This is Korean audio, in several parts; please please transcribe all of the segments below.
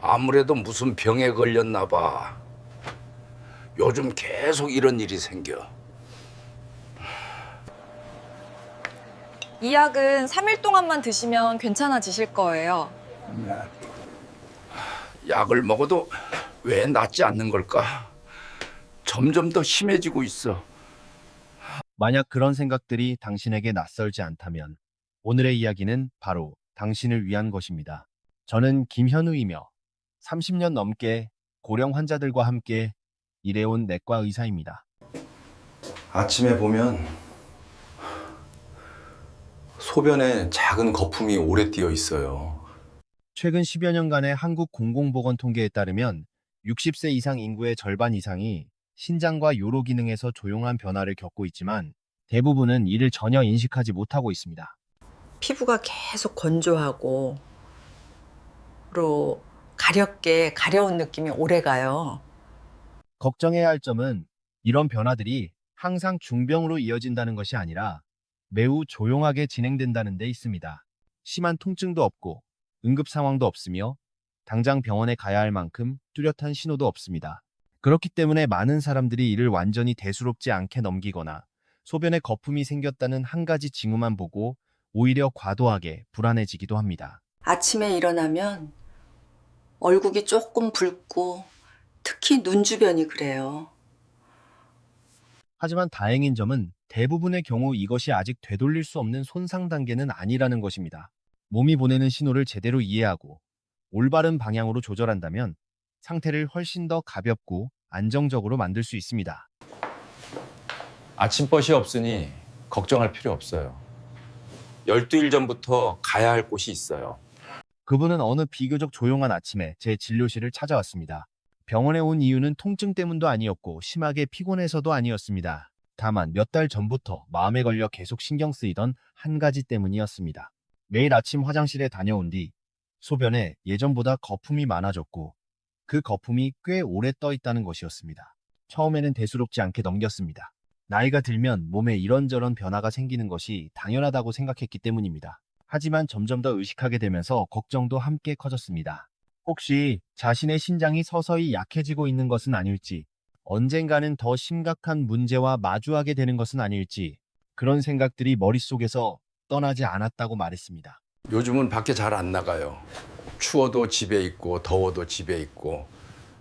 아무래도 무슨 병에 걸렸나 봐. 요즘 계속 이런 일이 생겨. 이 약은 3일 동안만 드시면 괜찮아지실 거예요. 약을 먹어도 왜 낫지 않는 걸까? 점점 더 심해지고 있어. 만약 그런 생각들이 당신에게 낯설지 않다면 오늘의 이야기는 바로 당신을 위한 것입니다. 저는 김현우이며 30년 넘게 고령 환자들과 함께 일해온 내과 의사입니다. 아침에 보면 소변에 작은 거품이 오래 띄어 있어요. 최근 10여 년간의 한국 공공보건 통계에 따르면 60세 이상 인구의 절반 이상이 신장과 요로 기능에서 조용한 변화를 겪고 있지만 대부분은 이를 전혀 인식하지 못하고 있습니다. 피부가 계속 건조하고 로 가렵게 가려운 느낌이 오래 가요. 걱정해야 할 점은 이런 변화들이 항상 중병으로 이어진다는 것이 아니라 매우 조용하게 진행된다는 데 있습니다. 심한 통증도 없고 응급 상황도 없으며 당장 병원에 가야 할 만큼 뚜렷한 신호도 없습니다. 그렇기 때문에 많은 사람들이 이를 완전히 대수롭지 않게 넘기거나 소변에 거품이 생겼다는 한 가지 징후만 보고 오히려 과도하게 불안해지기도 합니다. 아침에 일어나면 얼굴이 조금 붉고 특히 눈 주변이 그래요. 하지만 다행인 점은 대부분의 경우 이것이 아직 되돌릴 수 없는 손상 단계는 아니라는 것입니다. 몸이 보내는 신호를 제대로 이해하고 올바른 방향으로 조절한다면 상태를 훨씬 더 가볍고 안정적으로 만들 수 있습니다. 아침버스 없으니 걱정할 필요 없어요. 12일 전부터 가야 할 곳이 있어요. 그분은 어느 비교적 조용한 아침에 제 진료실을 찾아왔습니다. 병원에 온 이유는 통증 때문도 아니었고 심하게 피곤해서도 아니었습니다. 다만 몇 달 전부터 마음에 걸려 계속 신경 쓰이던 한 가지 때문이었습니다. 매일 아침 화장실에 다녀온 뒤 소변에 예전보다 거품이 많아졌고 그 거품이 꽤 오래 떠 있다는 것이었습니다. 처음에는 대수롭지 않게 넘겼습니다. 나이가 들면 몸에 이런저런 변화가 생기는 것이 당연하다고 생각했기 때문입니다. 하지만 점점 더 의식하게 되면서 걱정도 함께 커졌습니다. 혹시 자신의 신장이 서서히 약해지고 있는 것은 아닐지, 언젠가는 더 심각한 문제와 마주하게 되는 것은 아닐지, 그런 생각들이 머릿속에서 떠나지 않았다고 말했습니다. 요즘은 밖에 잘 안 나가요. 추워도 집에 있고 더워도 집에 있고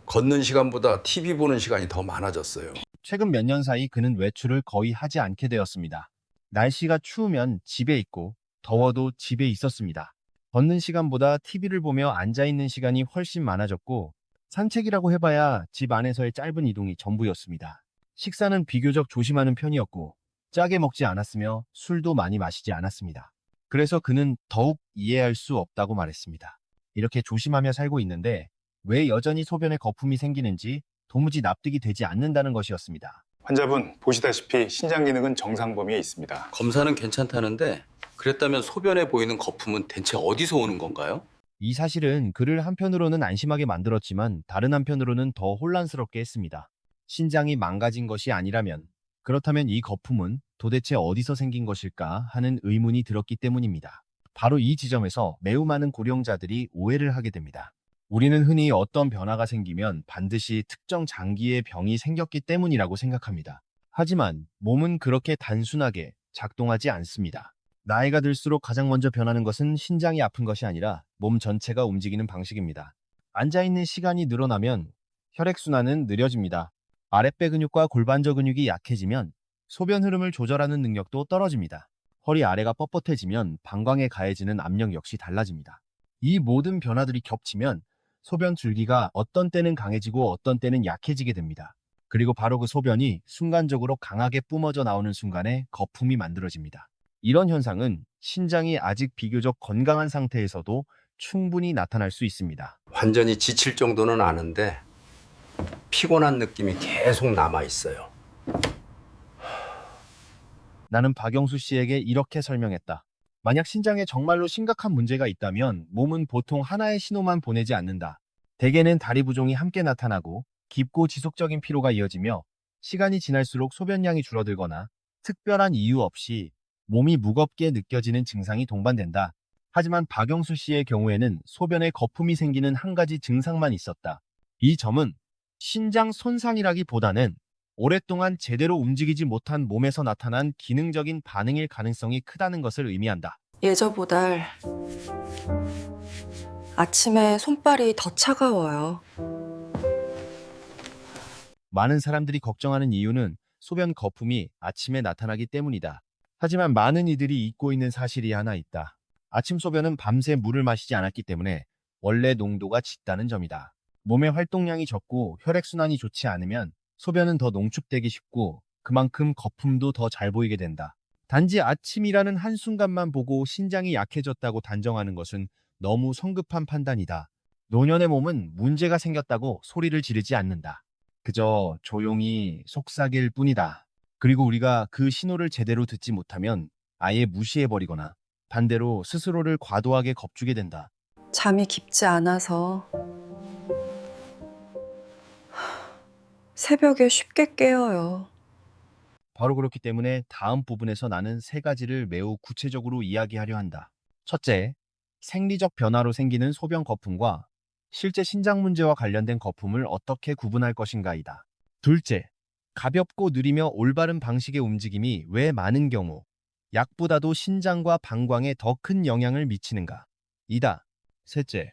걷는 시간보다 TV 보는 시간이 더 많아졌어요. 최근 몇 년 사이 그는 외출을 거의 하지 않게 되었습니다. 날씨가 추우면 집에 있고 더워도 집에 있었습니다. 걷는 시간보다 TV를 보며 앉아있는 시간이 훨씬 많아졌고 산책이라고 해봐야 집 안에서의 짧은 이동이 전부였습니다. 식사는 비교적 조심하는 편이었고 짜게 먹지 않았으며 술도 많이 마시지 않았습니다. 그래서 그는 더욱 이해할 수 없다고 말했습니다. 이렇게 조심하며 살고 있는데 왜 여전히 소변에 거품이 생기는지 도무지 납득이 되지 않는다는 것이었습니다. 환자분 보시다시피 신장 기능은 정상 범위에 있습니다. 검사는 괜찮다는데 그랬다면 소변에 보이는 거품은 대체 어디서 오는 건가요? 이 사실은 그를 한편으로는 안심하게 만들었지만 다른 한편으로는 더 혼란스럽게 했습니다. 신장이 망가진 것이 아니라면 그렇다면 이 거품은 도대체 어디서 생긴 것일까 하는 의문이 들었기 때문입니다. 바로 이 지점에서 매우 많은 고령자들이 오해를 하게 됩니다. 우리는 흔히 어떤 변화가 생기면 반드시 특정 장기의 병이 생겼기 때문이라고 생각합니다. 하지만 몸은 그렇게 단순하게 작동하지 않습니다. 나이가 들수록 가장 먼저 변하는 것은 신장이 아픈 것이 아니라 몸 전체가 움직이는 방식입니다. 앉아있는 시간이 늘어나면 혈액순환은 느려집니다. 아랫배 근육과 골반저 근육이 약해지면 소변 흐름을 조절하는 능력도 떨어집니다. 허리 아래가 뻣뻣해지면 방광에 가해지는 압력 역시 달라집니다. 이 모든 변화들이 겹치면 소변 줄기가 어떤 때는 강해지고 어떤 때는 약해지게 됩니다. 그리고 바로 그 소변이 순간적으로 강하게 뿜어져 나오는 순간에 거품이 만들어집니다. 이런 현상은 신장이 아직 비교적 건강한 상태에서도 충분히 나타날 수 있습니다. 완전히 지칠 정도는 아는데 피곤한 느낌이 계속 남아 있어요. 나는 박영수 씨에게 이렇게 설명했다. 만약 신장에 정말로 심각한 문제가 있다면 몸은 보통 하나의 신호만 보내지 않는다. 대개는 다리 부종이 함께 나타나고 깊고 지속적인 피로가 이어지며 시간이 지날수록 소변량이 줄어들거나 특별한 이유 없이 몸이 무겁게 느껴지는 증상이 동반된다. 하지만 박영수 씨의 경우에는 소변에 거품이 생기는 한 가지 증상만 있었다. 이 점은 신장 손상이라기보다는 오랫동안 제대로 움직이지 못한 몸에서 나타난 기능적인 반응일 가능성이 크다는 것을 의미한다. 예저보다 아침에 손발이 더 차가워요. 많은 사람들이 걱정하는 이유는 소변 거품이 아침에 나타나기 때문이다. 하지만 많은 이들이 잊고 있는 사실이 하나 있다. 아침 소변은 밤새 물을 마시지 않았기 때문에 원래 농도가 짙다는 점이다. 몸의 활동량이 적고 혈액순환이 좋지 않으면 소변은 더 농축되기 쉽고 그만큼 거품도 더 잘 보이게 된다. 단지 아침이라는 한순간만 보고 신장이 약해졌다고 단정하는 것은 너무 성급한 판단이다. 노년의 몸은 문제가 생겼다고 소리를 지르지 않는다. 그저 조용히 속삭일 뿐이다. 그리고 우리가 그 신호를 제대로 듣지 못하면 아예 무시해버리거나 반대로 스스로를 과도하게 겁주게 된다. 잠이 깊지 않아서 새벽에 쉽게 깨어요. 바로 그렇기 때문에 다음 부분에서 나는 세 가지를 매우 구체적으로 이야기하려 한다. 첫째, 생리적 변화로 생기는 소변 거품과 실제 신장 문제와 관련된 거품을 어떻게 구분할 것인가이다. 둘째, 가볍고 느리며 올바른 방식의 움직임이 왜 많은 경우 약보다도 신장과 방광에 더 큰 영향을 미치는가? 이다. 셋째,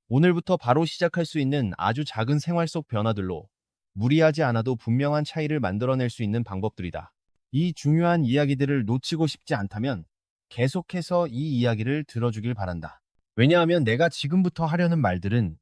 오늘부터 바로 시작할 수 있는 아주 작은 생활 속 변화들로 무리하지 않아도 분명한 차이를 만들어낼 수 있는 방법들이다. 이 중요한 이야기들을 놓치고 싶지 않다면 계속해서 이 이야기를 들어주길 바란다. 왜냐하면 내가 지금부터 하려는 말들은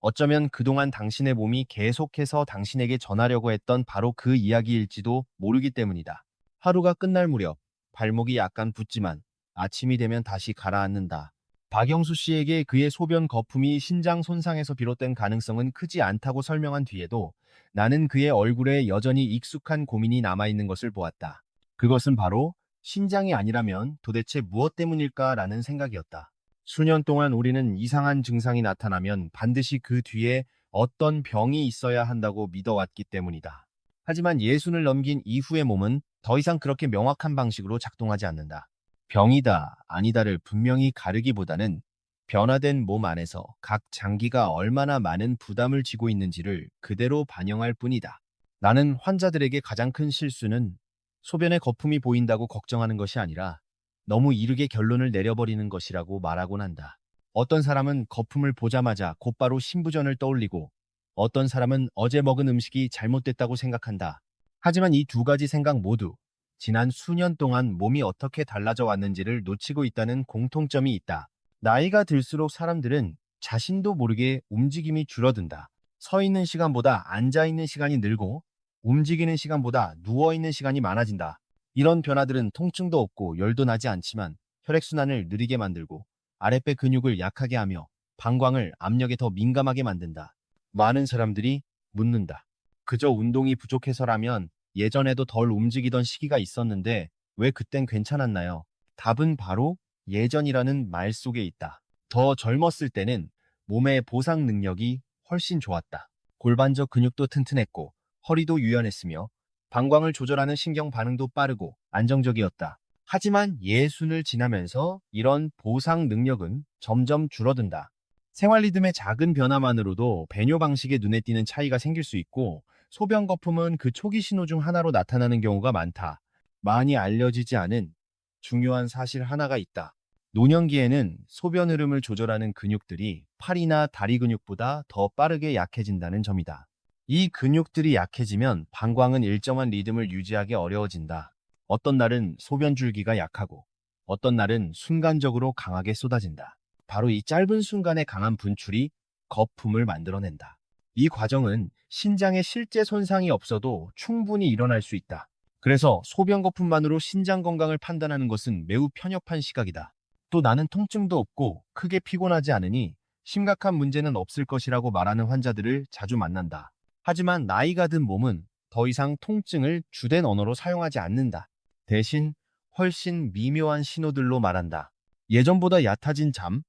어쩌면 그동안 당신의 몸이 계속해서 당신에게 전하려고 했던 바로 그 이야기일지도 모르기 때문이다. 하루가 끝날 무렵 발목이 약간 붓지만 아침이 되면 다시 가라앉는다. 박영수 씨에게 그의 소변 거품이 신장 손상에서 비롯된 가능성은 크지 않다고 설명한 뒤에도 나는 그의 얼굴에 여전히 익숙한 고민이 남아있는 것을 보았다. 그것은 바로 신장이 아니라면 도대체 무엇 때문일까라는 생각이었다. 수년 동안 우리는 이상한 증상이 나타나면 반드시 그 뒤에 어떤 병이 있어야 한다고 믿어왔기 때문이다. 하지만 예순을 넘긴 이후의 몸은 더 이상 그렇게 명확한 방식으로 작동하지 않는다. 병이다, 아니다를 분명히 가르기보다는 변화된 몸 안에서 각 장기가 얼마나 많은 부담을 지고 있는지를 그대로 반영할 뿐이다. 나는 환자들에게 가장 큰 실수는 소변에 거품이 보인다고 걱정하는 것이 아니라 너무 이르게 결론을 내려버리는 것이라고 말하곤 한다. 어떤 사람은 거품을 보자마자 곧바로 신부전을 떠올리고 어떤 사람은 어제 먹은 음식이 잘못됐다고 생각한다. 하지만 이 두 가지 생각 모두 지난 수년 동안 몸이 어떻게 달라져 왔는지를 놓치고 있다는 공통점이 있다. 나이가 들수록 사람들은 자신도 모르게 움직임이 줄어든다. 서 있는 시간보다 앉아 있는 시간이 늘고 움직이는 시간보다 누워 있는 시간이 많아진다. 이런 변화들은 통증도 없고 열도 나지 않지만 혈액순환을 느리게 만들고 아랫배 근육을 약하게 하며 방광을 압력에 더 민감하게 만든다. 많은 사람들이 묻는다. 그저 운동이 부족해서라면 예전에도 덜 움직이던 시기가 있었는데 왜 그땐 괜찮았나요? 답은 바로 예전이라는 말 속에 있다. 더 젊었을 때는 몸의 보상 능력이 훨씬 좋았다. 골반적 근육도 튼튼했고 허리도 유연했으며 방광을 조절하는 신경 반응도 빠르고 안정적이었다. 하지만 예순을 지나면서 이런 보상 능력은 점점 줄어든다. 생활 리듬의 작은 변화만으로도 배뇨 방식에 눈에 띄는 차이가 생길 수 있고 소변 거품은 그 초기 신호 중 하나로 나타나는 경우가 많다. 많이 알려지지 않은 중요한 사실 하나가 있다. 노년기에는 소변 흐름을 조절하는 근육들이 팔이나 다리 근육보다 더 빠르게 약해진다는 점이다. 이 근육들이 약해지면 방광은 일정한 리듬을 유지하기 어려워진다. 어떤 날은 소변 줄기가 약하고 어떤 날은 순간적으로 강하게 쏟아진다. 바로 이 짧은 순간의 강한 분출이 거품을 만들어낸다. 이 과정은 신장에 실제 손상이 없어도 충분히 일어날 수 있다. 그래서 소변 거품만으로 신장 건강을 판단하는 것은 매우 편협한 시각이다. 또 나는 통증도 없고 크게 피곤하지 않으니 심각한 문제는 없을 것이라고 말하는 환자들을 자주 만난다. 하지만 나이가 든 몸은 더 이상 통증을 주된 언어로 사용하지 않는다. 대신 훨씬 미묘한 신호들로 말한다. 예전보다 얕아진 잠,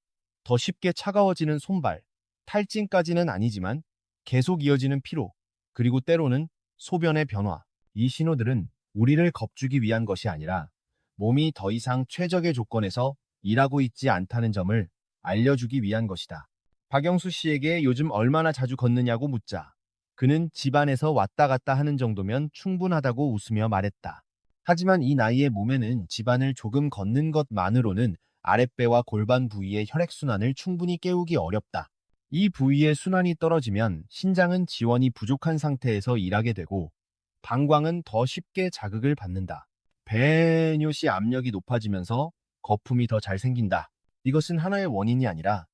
더 쉽게 차가워지는 손발, 탈진까지는 아니지만 계속 이어지는 피로, 그리고 때로는 소변의 변화. 이 신호들은 우리를 겁주기 위한 것이 아니라 몸이 더 이상 최적의 조건에서 일하고 있지 않다는 점을 알려주기 위한 것이다. 박영수 씨에게 요즘 얼마나 자주 걷느냐고 묻자 그는 집안에서 왔다 갔다 하는 정도면 충분하다고 웃으며 말했다. 하지만 이 나이의 몸에는 집안을 조금 걷는 것만으로는 아랫배와 골반 부위의 혈액순환을 충분히 깨우기 어렵다. 이 부위의 순환이 떨어지면 신장은 지원이 부족한 상태에서 일하게 되고 방광은 더 쉽게 자극을 받는다. 배뇨시 압력이 높아지면서 거품이 더 잘 생긴다. 이것은 하나의 원인이 아니라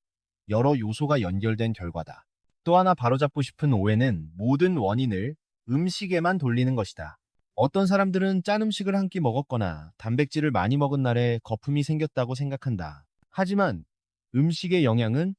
여러 요소가 연결된 결과다. 또 하나 바로잡고 싶은 오해는 모든 원인을 음식에만 돌리는 것이다. 어떤 사람들은 짠 음식을 한 끼 먹었거나 단백질을 많이 먹은 날에 거품이 생겼다고 생각한다. 하지만 음식의 영향은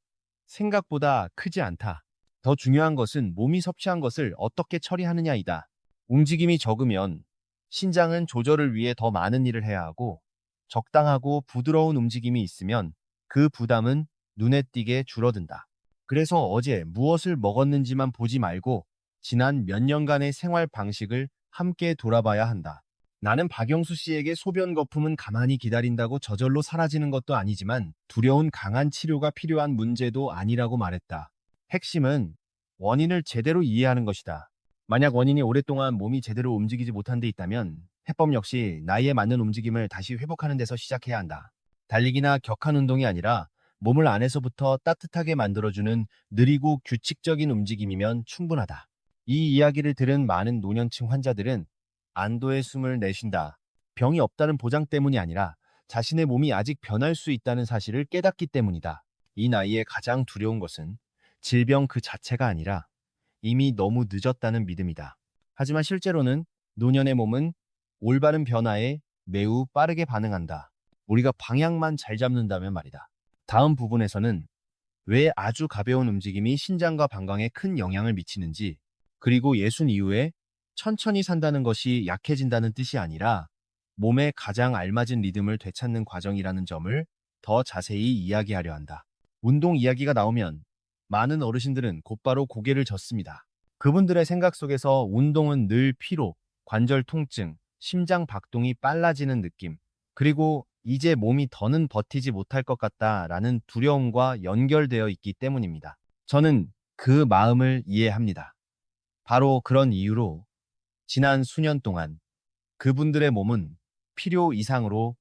생각보다 크지 않다. 더 중요한 것은 몸이 섭취한 것을 어떻게 처리하느냐이다. 움직임이 적으면 신장은 조절을 위해 더 많은 일을 해야 하고 적당하고 부드러운 움직임이 있으면 그 부담은 눈에 띄게 줄어든다. 그래서 어제 무엇을 먹었는지만 보지 말고 지난 몇 년간의 생활 방식을 함께 돌아봐야 한다. 나는 박영수 씨에게 소변 거품은 가만히 기다린다고 저절로 사라지는 것도 아니지만 두려운 강한 치료가 필요한 문제도 아니라고 말했다. 핵심은 원인을 제대로 이해하는 것이다. 만약 원인이 오랫동안 몸이 제대로 움직이지 못한 데 있다면 해법 역시 나이에 맞는 움직임을 다시 회복하는 데서 시작해야 한다. 달리기나 격한 운동이 아니라 몸을 안에서부터 따뜻하게 만들어주는 느리고 규칙적인 움직임이면 충분하다. 이 이야기를 들은 많은 노년층 환자들은 안도의 숨을 내쉰다. 병이 없다는 보장 때문이 아니라 자신의 몸이 아직 변할 수 있다는 사실을 깨닫기 때문이다. 이 나이에 가장 두려운 것은 질병 그 자체가 아니라 이미 너무 늦었다는 믿음이다. 하지만 실제로는 노년의 몸은 올바른 변화에 매우 빠르게 반응한다. 우리가 방향만 잘 잡는다면 말이다. 다음 부분에서는 왜 아주 가벼운 움직임이 신장과 방광에 큰 영향을 미치는지, 그리고 60 이후에 천천히 산다는 것이 약해진다는 뜻이 아니라 몸에 가장 알맞은 리듬을 되찾는 과정이라는 점을 더 자세히 이야기하려 한다. 운동 이야기가 나오면 많은 어르신들은 곧바로 고개를 젓습니다. 그분들의 생각 속에서 운동은 늘 피로, 관절 통증, 심장 박동이 빨라지는 느낌, 그리고 이제 몸이 더는 버티지 못할 것 같다라는 두려움과 연결되어 있기 때문입니다. 저는 그 마음을 이해합니다. 바로 그런 이유로 지난 수년 동안 그분들의 몸은 필요 이상으로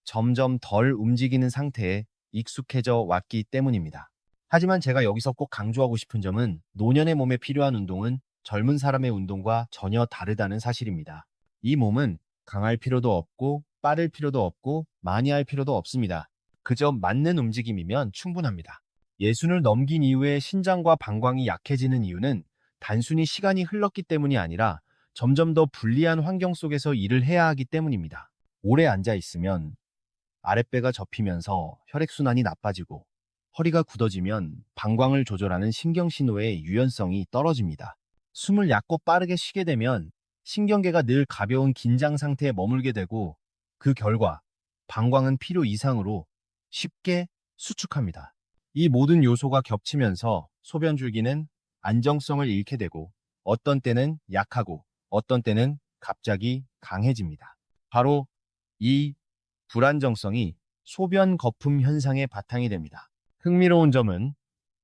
점점 덜 움직이는 상태에 익숙해져 왔기 때문입니다. 하지만 제가 여기서 꼭 강조하고 싶은 점은 노년의 몸에 필요한 운동은 젊은 사람의 운동과 전혀 다르다는 사실입니다. 이 몸은 강할 필요도 없고 빠를 필요도 없고 많이 할 필요도 없습니다. 그저 맞는 움직임이면 충분합니다. 예순을 넘긴 이후에 신장과 방광이 약해지는 이유는 단순히 시간이 흘렀기 때문이 아니라 점점 더 불리한 환경 속에서 일을 해야 하기 때문입니다. 오래 앉아 있으면 아랫배가 접히면서 혈액순환이 나빠지고 허리가 굳어지면 방광을 조절하는 신경신호의 유연성이 떨어집니다. 숨을 얕고 빠르게 쉬게 되면 신경계가 늘 가벼운 긴장 상태에 머물게 되고 그 결과 방광은 필요 이상으로 쉽게 수축합니다. 이 모든 요소가 겹치면서 소변 줄기는 안정성을 잃게 되고 어떤 때는 약하고 어떤 때는 갑자기 강해집니다. 바로 이 불안정성이 소변 거품 현상의 바탕이 됩니다. 흥미로운 점은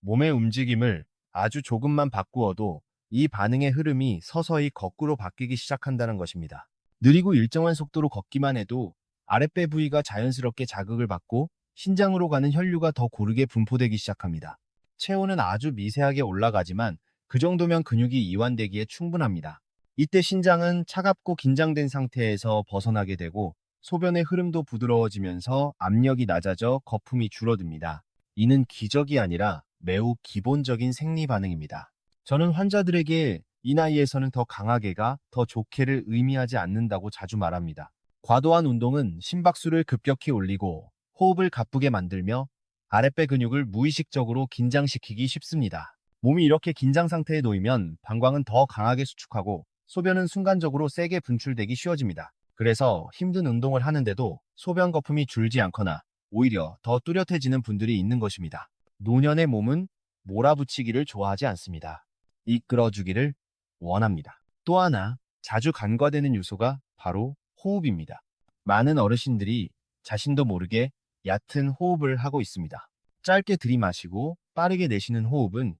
몸의 움직임을 아주 조금만 바꾸어도 이 반응의 흐름이 서서히 거꾸로 바뀌기 시작한다는 것입니다. 느리고 일정한 속도로 걷기만 해도 아랫배 부위가 자연스럽게 자극을 받고 신장으로 가는 혈류가 더 고르게 분포되기 시작합니다. 체온은 아주 미세하게 올라가지만 그 정도면 근육이 이완되기에 충분합니다. 이때 신장은 차갑고 긴장된 상태에서 벗어나게 되고 소변의 흐름도 부드러워지면서 압력이 낮아져 거품이 줄어듭니다. 이는 기적이 아니라 매우 기본적인 생리 반응입니다. 저는 환자들에게 이 나이에서는 더 강하게가 더 좋게를 의미하지 않는다고 자주 말합니다. 과도한 운동은 심박수를 급격히 올리고 호흡을 가쁘게 만들며 아랫배 근육을 무의식적으로 긴장시키기 쉽습니다. 몸이 이렇게 긴장 상태에 놓이면 방광은 더 강하게 수축하고 소변은 순간적으로 세게 분출되기 쉬워집니다. 그래서 힘든 운동을 하는데도 소변 거품이 줄지 않거나 오히려 더 뚜렷해지는 분들이 있는 것입니다. 노년의 몸은 몰아붙이기를 좋아하지 않습니다. 이끌어주기를 원합니다. 또 하나 자주 간과되는 요소가 바로 호흡입니다. 많은 어르신들이 자신도 모르게 얕은 호흡을 하고 있습니다. 짧게 들이마시고 빠르게 내쉬는 호흡은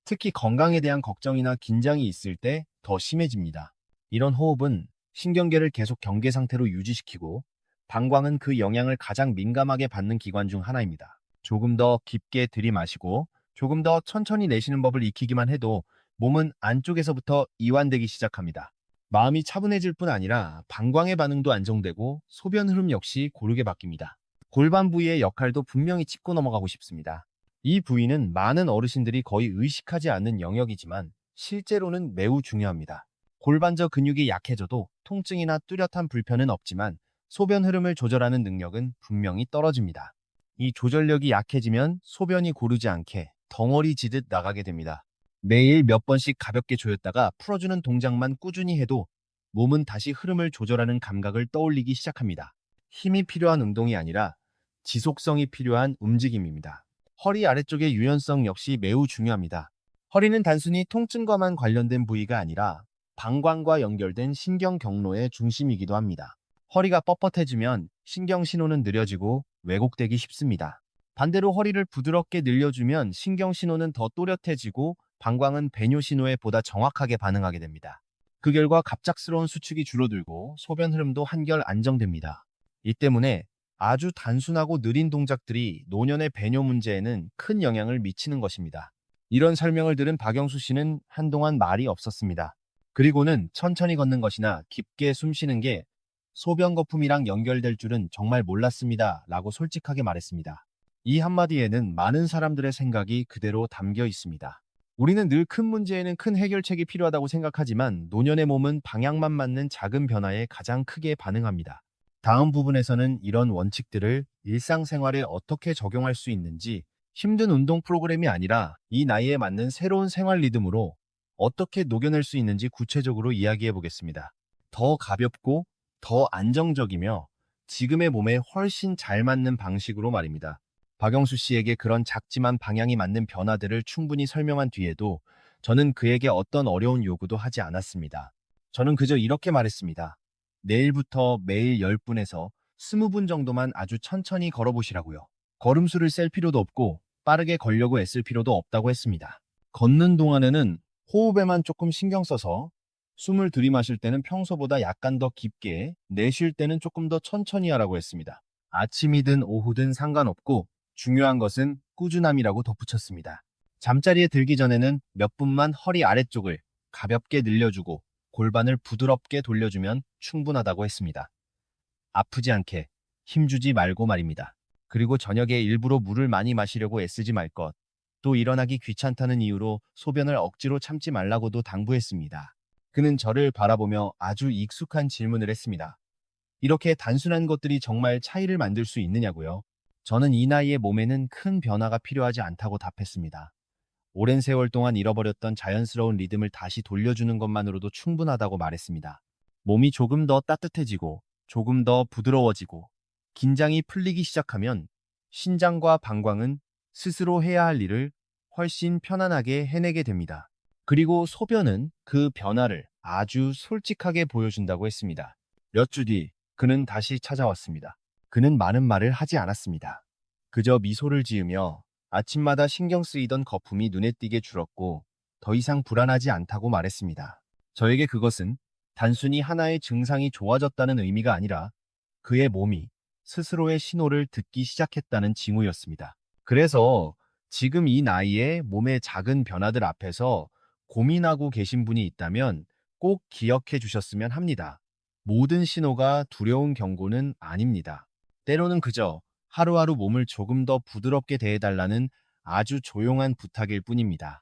특히 건강에 대한 걱정이나 긴장이 있을 때 더 심해집니다. 이런 호흡은 신경계를 계속 경계 상태로 유지시키고 방광은 그 영향을 가장 민감하게 받는 기관 중 하나입니다. 조금 더 깊게 들이마시고 조금 더 천천히 내쉬는 법을 익히기만 해도 몸은 안쪽에서부터 이완되기 시작합니다. 마음이 차분해질 뿐 아니라 방광의 반응도 안정되고 소변 흐름 역시 고르게 바뀝니다. 골반 부위의 역할도 분명히 짚고 넘어가고 싶습니다. 이 부위는 많은 어르신들이 거의 의식하지 않는 영역이지만 실제로는 매우 중요합니다. 골반저 근육이 약해져도 통증이나 뚜렷한 불편은 없지만 소변 흐름을 조절하는 능력은 분명히 떨어집니다. 이 조절력이 약해지면 소변이 고르지 않게 덩어리 지듯 나가게 됩니다. 매일 몇 번씩 가볍게 조였다가 풀어주는 동작만 꾸준히 해도 몸은 다시 흐름을 조절하는 감각을 떠올리기 시작합니다. 힘이 필요한 운동이 아니라 지속성이 필요한 움직임입니다. 허리 아래쪽의 유연성 역시 매우 중요합니다. 허리는 단순히 통증과만 관련된 부위가 아니라 방광과 연결된 신경 경로의 중심이기도 합니다. 허리가 뻣뻣해지면 신경 신호는 느려지고 왜곡되기 쉽습니다. 반대로 허리를 부드럽게 늘려주면 신경 신호는 더 또렷해지고 방광은 배뇨 신호에 보다 정확하게 반응하게 됩니다. 그 결과 갑작스러운 수축이 줄어들고 소변 흐름도 한결 안정됩니다. 이 때문에 아주 단순하고 느린 동작들이 노년의 배뇨 문제에는 큰 영향을 미치는 것입니다. 이런 설명을 들은 박영수 씨는 한동안 말이 없었습니다. 그리고는 천천히 걷는 것이나 깊게 숨 쉬는 게 소변 거품이랑 연결될 줄은 정말 몰랐습니다. 라고 솔직하게 말했습니다. 이 한마디에는 많은 사람들의 생각이 그대로 담겨 있습니다. 우리는 늘 큰 문제에는 큰 해결책이 필요하다고 생각하지만 노년의 몸은 방향만 맞는 작은 변화에 가장 크게 반응합니다. 다음 부분에서는 이런 원칙들을 일상생활에 어떻게 적용할 수 있는지 힘든 운동 프로그램이 아니라 이 나이에 맞는 새로운 생활 리듬으로 어떻게 녹여낼 수 있는지 구체적으로 이야기해 보겠습니다. 더 가볍고 더 안정적이며 지금의 몸에 훨씬 잘 맞는 방식으로 말입니다. 박영수 씨에게 그런 작지만 방향이 맞는 변화들을 충분히 설명한 뒤에도 저는 그에게 어떤 어려운 요구도 하지 않았습니다. 저는 그저 이렇게 말했습니다. 내일부터 매일 10분에서 20분 정도만 아주 천천히 걸어보시라고요. 걸음수를 셀 필요도 없고 빠르게 걸려고 애쓸 필요도 없다고 했습니다. 걷는 동안에는 호흡에만 조금 신경 써서 숨을 들이마실 때는 평소보다 약간 더 깊게, 내쉴 때는 조금 더 천천히 하라고 했습니다. 아침이든 오후든 상관없고 중요한 것은 꾸준함이라고 덧붙였습니다. 잠자리에 들기 전에는 몇 분만 허리 아래쪽을 가볍게 늘려주고 골반을 부드럽게 돌려주면 충분하다고 했습니다. 아프지 않게 힘주지 말고 말입니다. 그리고 저녁에 일부러 물을 많이 마시려고 애쓰지 말 것. 또 일어나기 귀찮다는 이유로 소변을 억지로 참지 말라고도 당부했습니다. 그는 저를 바라보며 아주 익숙한 질문을 했습니다. 이렇게 단순한 것들이 정말 차이를 만들 수 있느냐고요? 저는 이 나이에 몸에는 큰 변화가 필요하지 않다고 답했습니다. 오랜 세월 동안 잃어버렸던 자연스러운 리듬을 다시 돌려주는 것만으로도 충분하다고 말했습니다. 몸이 조금 더 따뜻해지고 조금 더 부드러워지고 긴장이 풀리기 시작하면 신장과 방광은 스스로 해야 할 일을 훨씬 편안하게 해내게 됩니다. 그리고 소변은 그 변화를 아주 솔직하게 보여준다고 했습니다. 몇 주 뒤 그는 다시 찾아왔습니다. 그는 많은 말을 하지 않았습니다. 그저 미소를 지으며 아침마다 신경 쓰이던 거품이 눈에 띄게 줄었고 더 이상 불안하지 않다고 말했습니다. 저에게 그것은 단순히 하나의 증상이 좋아졌다는 의미가 아니라 그의 몸이 스스로의 신호를 듣기 시작했다는 징후였습니다. 그래서 지금 이 나이에 몸의 작은 변화들 앞에서 고민하고 계신 분이 있다면 꼭 기억해 주셨으면 합니다. 모든 신호가 두려운 경고는 아닙니다. 때로는 그저 하루하루 몸을 조금 더 부드럽게 대해달라는 아주 조용한 부탁일 뿐입니다.